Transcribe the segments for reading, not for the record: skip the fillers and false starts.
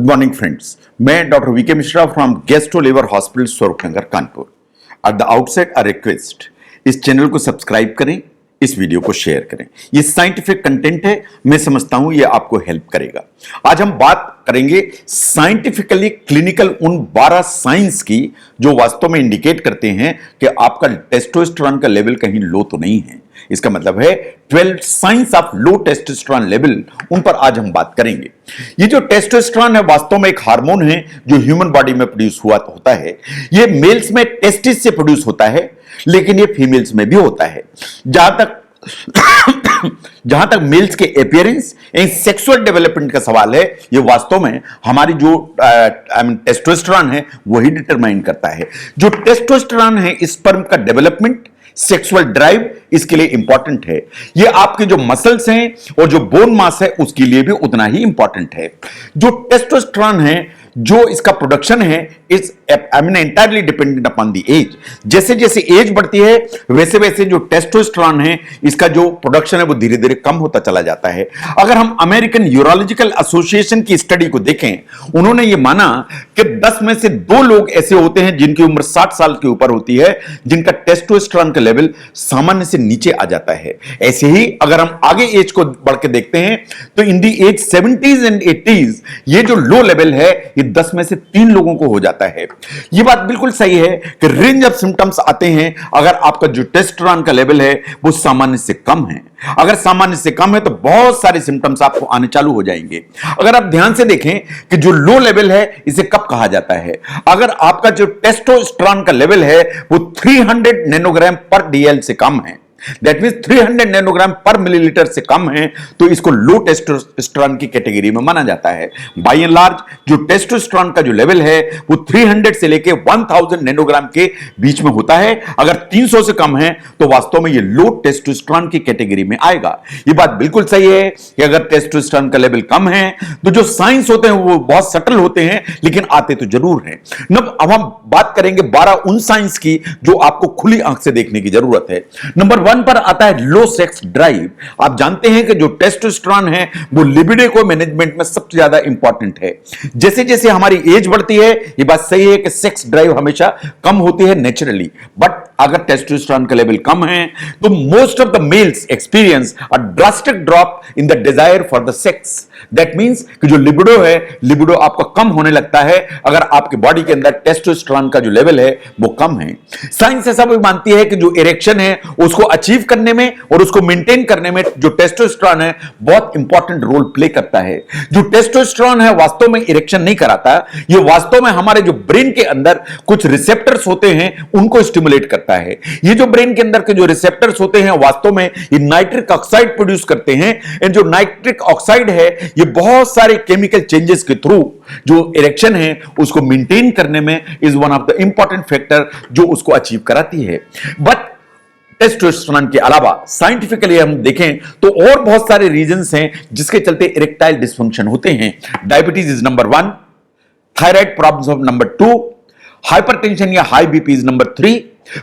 Morning friends, मैं doctor VK Mishra from gastro liver hospital Swarupnagar Kanpur. At the outset a request, इस channel को subscribe करें, इस वीडियो को शेयर करें। ये साइंटिफिक कंटेंट है, मैं समझता हूं ये आपको हेल्प करेगा। आज हम बात करेंगे साइंटिफिकली क्लिनिकल उन 12 साइंस की जो वास्तव में इंडिकेट करते हैं कि आपका टेस्टोस्टेरोन का लेवल कहीं लो तो नहीं है। इसका मतलब है 12 science of low testosterone level, उन पर आज हम बात करेंगे। ये जो टेस्टोस्टेरोन है वास्तव में एक हार्मोन है जो ह्यूमन बॉडी में प्रोड्यूस होता है। ये मेल्स में टेस्टिस से प्रोड्यूस होता है, लेकिन ये फीमेल्स में भी होता है। जहां तक मेल्स के अपीयरेंस एंड सेक्सुअल डेवलपमेंट का सवाल है, ये वास्तव में हमारी जो टेस्टोस्टेरोन है वही डिटरमाइन करता है। जो टेस्टोस्टेरोन है स्पर्म का डेवलपमेंट, सेक्सुअल ड्राइव इसके लिए इंपॉर्टेंट है। ये आपके जो मसल्स हैं और जो बोन मास है उसके लिए भी उतना ही इंपॉर्टेंट है। जो टेस्टोस्टेरोन है, जो इसका प्रोडक्शन है, is entirely dependent upon the age. जैसे जैसे एज बढ़ती है वैसे वैसे जो टेस्टोस्टेरोन है इसका जो प्रोडक्शन है वो धीरे धीरे कम होता चला जाता है। अगर हम अमेरिकन यूरोलॉजिकल एसोसिएशन की स्टडी को देखें, उन्होंने ये माना कि 10 में से 2 लोग ऐसे होते हैं जिनकी उम्र 60 साल के ऊपर होती है, जिनका टेस्टोस्टेरोन का लेवल सामान्य से नीचे आ जाता है। ऐसे ही अगर हम आगे एज को बढ़ के देखते हैं तो इन दी एज 70s एंड 80s ये जो लो लेवल है ये 10 में से 3 लोगों को हो जाता है। ये बात बिल्कुल सही है कि रेंज ऑफ सिम्टम्स आते हैं अगर आपका जो टेस्टोस्टेरोन का लेवल है वो सामान्य से कम है। अगर सामान्य से कम है तो बहुत सारे सिम्टम्स आपको आने चालू हो जाएंगे। अगर आप ध्यान से देखें कि जो लो लेवल है इसे कब कहा जाता है, अगर आपका जो टेस्टोस्टेरोन का लेवल है वो 300 नैनोग्राम पर डीएल से कम है, दैट मींस 300 नैनोग्राम पर मिलीलीटर से कम है, तो इसको लो टेस्टोस्टेरोन की कैटेगरी में माना जाता है। बाय एंड लार्ज जो टेस्टोस्टेरोन का जो लेवल है वो 300 से लेके 1000 नैनोग्राम के बीच में होता है। अगर 300 से कम है तो वास्तव में ये लो टेस्टोस्टेरोन की कैटेगरी में आएगा। ये बात बिल्कुल सही है कि अगर टेस्टोस्टेरोन का लेवल कम है तो जो साइंस होते हैं वो बहुत सटल होते हैं, लेकिन आते तो जरूर हैं। अब हम बात करेंगे 12 उन साइंस की जो आपको खुली आंख से देखने की जरूरत है। नंबर 1 पर आता है लो सेक्स ड्राइव। आप जानते हैं कि जो टेस्टोस्टेरोन है वो लिबिडो को मैनेजमेंट में सबसे ज्यादा इंपॉर्टेंट है। जैसे जैसे हमारी एज बढ़ती है, ये बात सही है कि सेक्स ड्राइव हमेशा कम होती है नेचुरली, बट अगर टेस्टोस्टेरोन का लेवल कम है तो most of the mails experience a drastic drop in the desire for the sex. That means कि जो लिबिडो है, लिबिडो आपका कम होने लगता है अगर आपके बॉडी के अंदर टेस्टोस्टेरोन का जो लेवल है वो कम है। साइंस ऐसा भी मानती है कि जो इरेक्शन है उसको अचीव करने में और उसको मेंटेन करने में जो टेस्टोस्टेरोन है बहुत इंपॉर्टेंट रोल प्ले करता है। जो टेस्टोस्टेरोन है वास्तव में इरेक्शन नहीं कराता, ये वास्तव में हमारे जो ब्रेन के अंदर कुछ रिसेप्टर्स होते हैं उनको स्टिमुलेट करता है। ये जो ब्रेन के अंदर के जो रिसेप्टर्स होते हैं वास्तव में ये नाइट्रिक ऑक्साइड प्रोड्यूस करते हैं, एंड जो नाइट्रिक ऑक्साइड है ये बहुत सारे केमिकल चेंजेस के थ्रू जो इरेक्शन है उसको मेंटेन करने में is one of the important factor जो उसको अचीव कराती है। बट टेस्टोस्टेरोन के अलावा साइंटिफिकली हम देखें तो और बहुत सारे रीजंस हैं जिसके चलते इरेक्टाइल डिसफंक्शन होते हैं। Diabetes is number 1, thyroid problems of number 2, hypertension या high BP is number 3,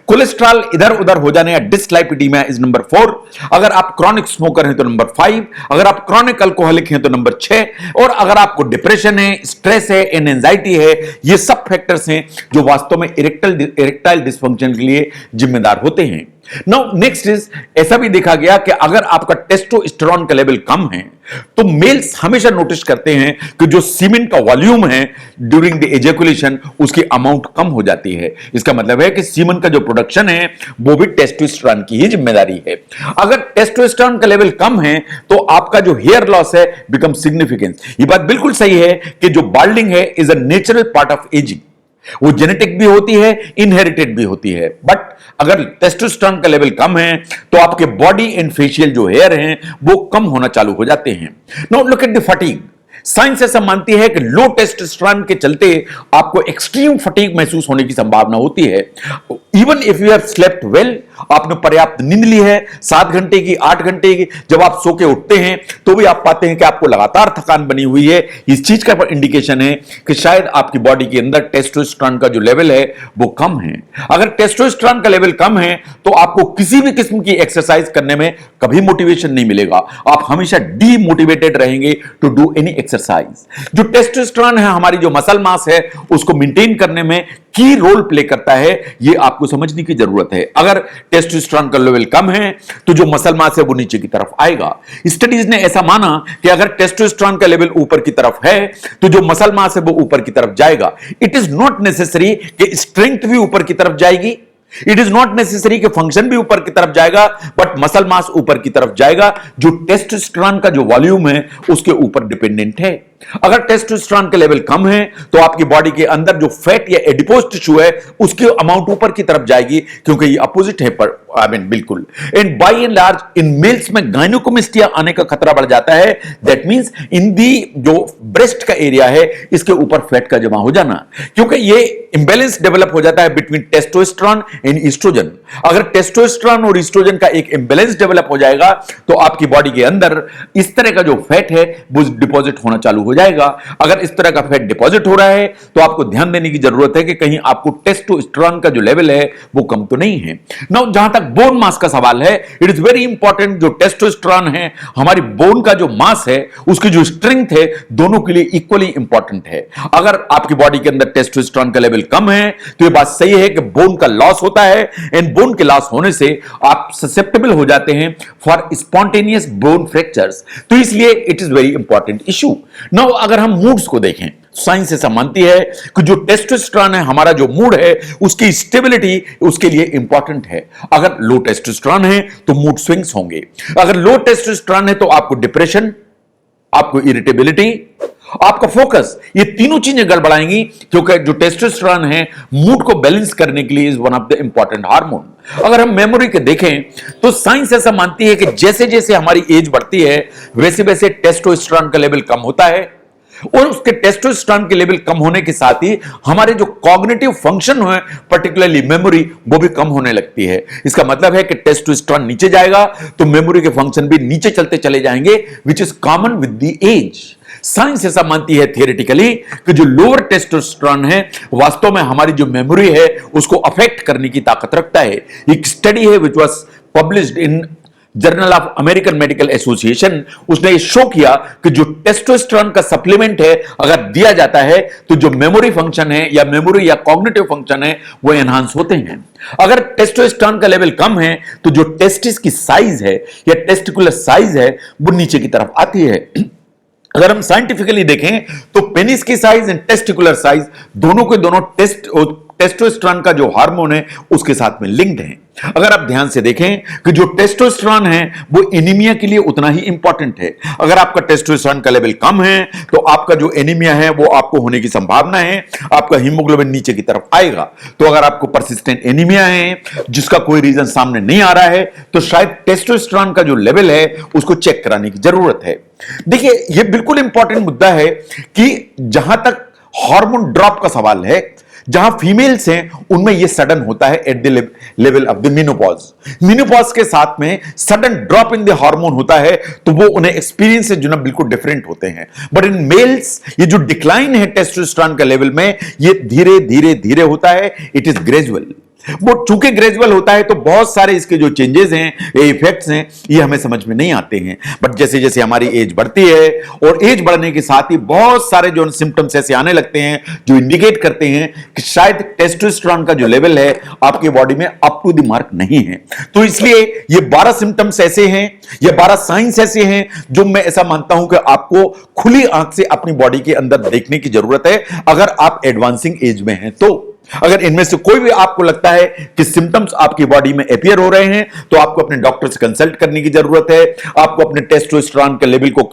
cholesterol इधर उधर हो जाने या डिसलाइपिडीमिया इज नंबर 4, अगर आप क्रॉनिक स्मोकर हैं तो नंबर 5, अगर आप क्रॉनिक अल्कोहलिक हैं तो नंबर 6, और अगर आपको डिप्रेशन है, स्ट्रेस है, एंजाइटी है, ये सब फैक्टर्स हैं जो वास्तव में इरेक्टाइल डिसफंक्शन के लिए जिम्मेदार होते हैं। नाउ नेक्स्ट इज, ऐसा भी देखा गया कि अगर आपका टेस्टोस्टेरोन का लेवल कम है तो मेल्स हमेशा नोटिस करते हैं कि जो सीमेन का वॉल्यूम है ड्यूरिंग द एजेकुलेशन उसकी अमाउंट कम हो जाती है। इसका मतलब है कि सीमेन का जो प्रोडक्शन है वो भी टेस्टोस्टेरोन की ही जिम्मेदारी है। अगर टेस्टोस्टेरोन का लेवल कम है तो आपका जो हेयर लॉस है बिकम सिग्निफिकेंट। ये बात बिल्कुल सही है कि जो बाल्डिंग है is a natural part of ageing. वो जेनेटिक भी होती है, इनहेरिटेड भी होती है, बट अगर टेस्टोस्टेरोन का लेवल कम है तो आपके बॉडी एंड फेशियल जो हेयर हैं वो कम होना चालू हो जाते हैं। Now look at the fatigue. Science ऐसा मानती है कि लो टेस्टोस्टेरोन के चलते आपको एक्सट्रीम फटीग महसूस होने की संभावना होती है। Even if you have slept well, आपने पर्याप्त नींद ली है 7 घंटे की, 8 घंटे की, जब आप सो के उठते हैं तो भी आप पाते हैं कि आपको लगातार थकान बनी हुई है। इस चीज का इंडिकेशन है कि शायद आपकी बॉडी के अंदर टेस्टोस्टेरोन का जो लेवल है वो कम है। अगर टेस्टोस्टेरोन का लेवल कम है तो आपको किसी भी किस्म की एक्सरसाइज करने में कभी मोटिवेशन नहीं मिलेगा। आप हमेशा डीमोटिवेटेड रहेंगे टू डू एनी एक्सरसाइज। जो टेस्टोस्टेरोन है, हमारी जो मसल मास है, उसको मेंटेन करने में की रोल प्ले करता है, यह आपको समझने की जरूरत है। अगर टेस्टोस्टेरोन का लेवल कम है तो जो मसल मास है वो नीचे की तरफ आएगा। स्टडीज ने ऐसा माना कि अगर टेस्टोस्टेरोन का लेवल ऊपर की तरफ है तो जो मसल मास है वो ऊपर की तरफ जाएगा। इट इज नॉट नेसेसरी कि स्ट्रेंथ भी ऊपर की तरफ जाएगी, इट इज नॉट नेसेसरी कि फंक्शन भी ऊपर की तरफ जाएगा, बट मसल मास ऊपर की तरफ जाएगा, जो टेस्टोस्टेरोन का जो वॉल्यूम है उसके ऊपर डिपेंडेंट है। अगर टेस्टोस्टेरोन का लेवल कम है तो आपकी बॉडी के अंदर जो फैट या एडिपोज टिश्यू है उसकी अमाउंट ऊपर की तरफ जाएगी, क्योंकि ये अपोजिट है पर बिल्कुल। And by and large in males में गायनेकोमेस्टिया आने का खतरा बढ़ जाता है। दैट मींस इन दी जो ब्रेस्ट का एरिया है इसके ऊपर फैट का जमा हो जाना, क्योंकि ये इंबैलेंस डेवलप हो जाता है बिटवीन टेस्टोस्टेरोन एंड ईस्ट्रोजन। अगर टेस्टोस्टेरोन और ईस्ट्रोजन का एक इंबैलेंस डेवलप हो जाएगा तो आपकी बॉडी के अंदर इस तरह का जो फैट है वो डिपॉजिट होना चालू हो जाएगा। अगर इस तरह का फैट डिपॉजिट हो रहा है तो आपको ध्यान देने की जरूरत है कि कहीं आपको टेस्टोस्टेरोन का जो लेवल है वो कम तो नहीं है। नाउ जहां तक बोन मास का सवाल है, इट इज वेरी इंपॉर्टेंट। जो टेस्टोस्टेरोन है, हमारी बोन का जो मास है, उसकी जो स्ट्रेंथ है, दोनों के लिए इक्वली इंपॉर्टेंट है। अगर आपकी बॉडी के अंदर टेस्टोस्टेरोन का लेवल कम है तो यह बात सही है कि बोन का लॉस होता है, एंड बोन के लॉस होने से आप ससेप्टेबल हो जाते हैं फॉर स्पॉन्टेनियस बोन फ्रैक्चर्स। तो इसलिए it is very important issue. Now अगर हम मूड्स को देखें, साइंस ऐसा मानती है कि जो टेस्टोस्टेरोन है, हमारा जो मूड है, उसकी स्टेबिलिटी उसके लिए इंपॉर्टेंट है। अगर लो टेस्टोस्टेरोन है तो मूड स्विंग्स होंगे। अगर लो टेस्टोस्टेरोन है तो आपको डिप्रेशन, आपको इरिटेबिलिटी, आपका फोकस, ये तीनों चीजें गड़बड़ाएंगी, क्योंकि जो टेस्टोस्टेरोन है मूड को बैलेंस करने के लिए is one of the important hormone. अगर हम मेमोरी के देखें तो साइंस ऐसा मानती है कि जैसे जैसे हमारी एज बढ़ती है वैसे वैसे टेस्टोस्टेरोन का लेवल कम होता है, और उसके टेस्टोस्टेरोन के लेवल कम होने के साथ ही हमारे जो कॉग्निटिव फंक्शन है, पर्टिकुलरली मेमोरी, वो भी कम होने लगती है। इसका मतलब है कि टेस्टोस्टेरोन नीचे जाएगा तो मेमोरी के फंक्शन भी नीचे चलते चले जाएंगे, which is common with the age. Science ऐसा मानती है थियोरेटिकली कि जो लोअर टेस्टोस्टेरोन है वास्तव में हमारी जो मेमोरी है उसको अफेक्ट करने की ताकत रखता है। एक स्टडी है which was published in journal of American medical association, उसने ये शो किया कि जो टेस्टोस्टेरोन का सप्लीमेंट है अगर दिया जाता है तो जो मेमोरी फंक्शन है या मेमोरी या कॉग्निटिव फंक्शन है वो एनहांस होते हैं। अगर टेस्टोस्टेरोन का लेवल कम है तो जो टेस्टिस की साइज है या टेस्टिकुलर साइज है वो नीचे की तरफ आती है। अगर हम साइंटिफिकली देखें तो पेनिस की साइज एंड टेस्टिकुलर साइज दोनों के दोनों टेस्टोस्टेरोन का जो हार्मोन है उसके साथ में लिंक्ड है। अगर आप ध्यान से देखें कि जो टेस्टोस्टेरोन है वो एनीमिया के लिए उतना ही इंपॉर्टेंट है। अगर आपका टेस्टोस्टेरोन का लेवल कम है तो आपका जो एनीमिया है वो आपको होने की संभावना है, आपका हीमोग्लोबिन नीचे की तरफ आएगा। तो अगर आपको परसिस्टेंट एनीमिया है जिसका कोई रीजन सामने नहीं आ रहा है तो शायद टेस्टोस्टेरोन का जो लेवल है उसको चेक कराने की जरूरत है। देखिए, यह बिल्कुल इंपॉर्टेंट मुद्दा है कि जहां तक हार्मोन ड्रॉप का सवाल है, जहां फीमेल्स हैं उनमें यह सडन होता है at the level of the menopause. Menopause के साथ में sudden drop in the hormone होता है तो वो उन्हें एक्सपीरियंस जो ना बिल्कुल डिफरेंट होते हैं। बट इन मेल्स ये जो डिक्लाइन है टेस्टोस्टेरोन का लेवल में, ये धीरे धीरे धीरे होता है, इट इज ग्रेजुअल। वो चूंकि ग्रेजुअल होता है तो बहुत सारे इसके जो चेंजेस हैं, इफेक्ट्स हैं, ये हमें समझ में नहीं आते हैं। बट जैसे जैसे हमारी एज बढ़ती है और एज बढ़ने के साथ ही बहुत सारे जो सिम्टम्स ऐसे आने लगते हैं जो इंडिकेट करते हैं कि शायद टेस्टोस्टेरोन का जो लेवल है आपकी बॉडी में अप टू द मार्क नहीं है। तो इसलिए ये 12 सिम्टम्स ऐसे हैं, ये 12 साइंस ऐसे हैं जो मैं ऐसा मानता हूं कि आपको खुली आंख से अपनी बॉडी के अंदर देखने की जरूरत है अगर आप एडवांसिंग एज में हैं। तो अगर इनमें से कोई भी आपको लगता है कि सिम्टम्स आपकी बॉडी में अपीयर हो रहे हैं तो आपको अपने डॉक्टर से कंसल्ट करने की जरूरत है, आपको अपने टेस्टोस्टेरोन के लेवल को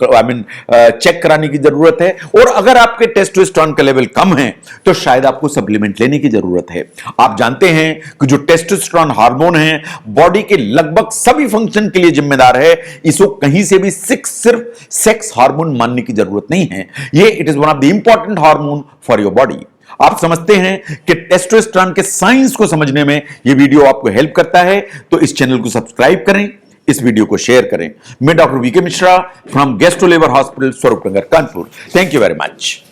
चेक कराने की जरूरत है। और अगर आपके टेस्टोस्टेरोन का लेवल कम है तो शायद आपको सप्लीमेंट लेने की जरूरत है। आप जानते हैं कि जो टेस्टोस्टेरोन हार्मोन है बॉडी के लगभग सभी फंक्शन के लिए जिम्मेदार है। इसको कहीं से भी सिर्फ सेक्स हार्मोन मानने की जरूरत नहीं है। ये it is one of the important hormone for your body. आप समझते हैं कि टेस्टोस्टेरोन के साइंस को समझने में यह वीडियो आपको हेल्प करता है, तो इस चैनल को सब्सक्राइब करें, इस वीडियो को शेयर करें। मैं doctor VK Mishra from gastro liver hospital, Swarup Nagar, Kanpur. Thank you very much.